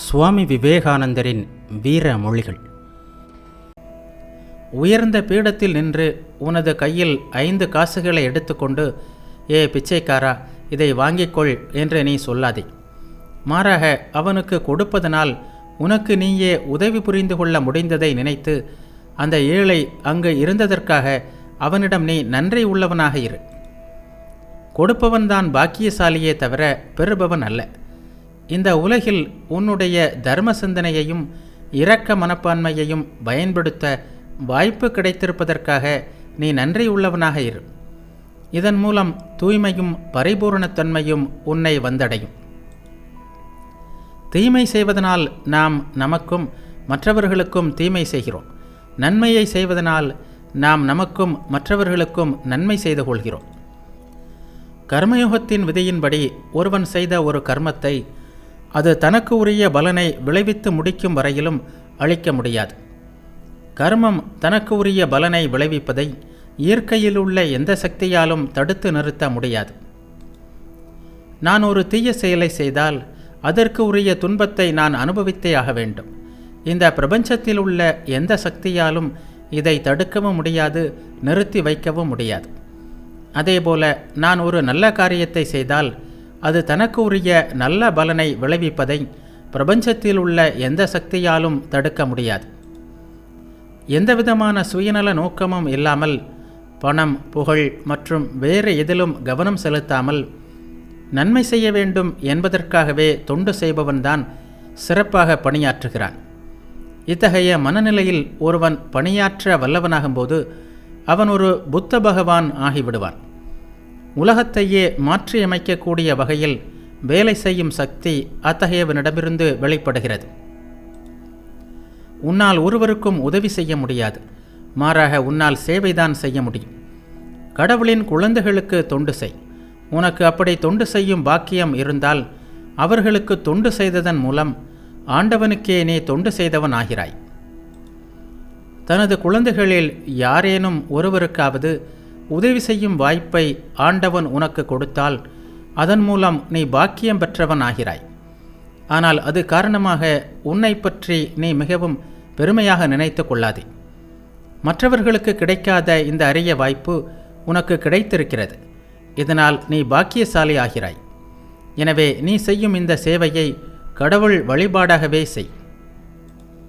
சுவாமி விவேகானந்தரின் வீர மொழிகள். உயர்ந்த பீடத்தில் நின்று உனது கையில் 5 காசுகளை எடுத்துக்கொண்டு, ஏ பிச்சைக்காரா, இதை வாங்கிக்கொள் என்று நீ சொல்லாதே. மாறாக அவனுக்கு கொடுப்பதனால் உனக்கு நீயே உதவி புரிந்து கொள்ள முடிந்ததை நினைத்து அந்த ஏழை அங்கு இருந்ததற்காக அவனிடம் நீ நன்றி உள்ளவனாக இரு. கொடுப்பவன்தான் பாக்கியசாலியே தவிர பெறுபவன் அல்ல. இந்த உலகில் உன்னுடைய தர்ம சிந்தனையையும் இரக்க மனப்பான்மையையும் பயன்படுத்த வாய்ப்பு கிடைத்திருப்பதற்காக நீ நன்றி உள்ளவனாக இரு. இதன் மூலம் தூய்மையும் பரிபூரணத்தன்மையும் உன்னை வந்தடையும். தீமை செய்வதனால் நாம் நமக்கும் மற்றவர்களுக்கும் தீமை செய்கிறோம். நன்மையை செய்வதனால் நாம் நமக்கும் மற்றவர்களுக்கும் நன்மை செய்து கொள்கிறோம். கர்மயோகத்தின் விதியின்படி ஒருவன் செய்த ஒரு கர்மத்தை அது தனக்கு உரிய பலனை விளைவித்து முடிக்கும் வரையிலும் அழிக்க முடியாது. கர்மம் தனக்கு உரிய பலனை விளைவிப்பதை இயற்கையில் உள்ள எந்த சக்தியாலும் தடுத்து நிறுத்த முடியாது. நான் ஒரு தீய செயலை செய்தால் அதற்கு உரிய துன்பத்தை நான் அனுபவித்தே ஆக வேண்டும். இந்த பிரபஞ்சத்தில் உள்ள எந்த சக்தியாலும் இதை தடுக்கவும் முடியாது, நிறுத்தி வைக்கவும் முடியாது. அதேபோல நான் ஒரு நல்ல காரியத்தை செய்தால் அது தனக்கு உரிய நல்ல பலனை விளைவிப்பதை பிரபஞ்சத்தில் உள்ள எந்த சக்தியாலும் தடுக்க முடியாது. எந்தவிதமான சுயநல நோக்கமும் இல்லாமல், பணம், புகழ் மற்றும் வேறு எதிலும் கவனம் செலுத்தாமல் நன்மை செய்ய வேண்டும் என்பதற்காகவே தொண்டு செய்பவன்தான் சிறப்பாக பணியாற்றுகிறான். இத்தகைய மனநிலையில் ஒருவன் பணியாற்ற வல்லவனாகும்போது அவன் ஒரு புத்த பகவான் ஆகிவிடுவான். உலகத்தையே மாற்றியமைக்கக்கூடிய வகையில் வேலை செய்யும் சக்தி அத்தகையவனிடமிருந்து வெளிப்படுகிறது. உன்னால் ஒருவருக்கும் உதவி செய்ய முடியாது, மாறாக உன்னால் சேவைதான் செய்ய முடியும். கடவுளின் குழந்தைகளுக்கு தொண்டு செய். உனக்கு அப்படி தொண்டு செய்யும் பாக்கியம் இருந்தால் அவர்களுக்கு தொண்டு செய்ததன் மூலம் ஆண்டவனுக்கே நீ தொண்டு செய்தவன் ஆகிறாய். தனது குழந்தைகளில் யாரேனும் ஒருவருக்காவது உதவி செய்யும் வாய்ப்பை ஆண்டவன் உனக்கு கொடுத்தால் அதன் மூலம் நீ பாக்கியம் பெற்றவன் ஆகிறாய். ஆனால் அது காரணமாக உன்னை பற்றி நீ மிகவும் பெருமையாக நினைத்து கொள்ளாதே. மற்றவர்களுக்கு கிடைக்காத இந்த அரிய வாய்ப்பு உனக்கு கிடைத்திருக்கிறது. இதனால் நீ பாக்கியசாலி ஆகிறாய். எனவே நீ செய்யும் இந்த சேவையை கடவுள் வழிபாடாகவே செய்.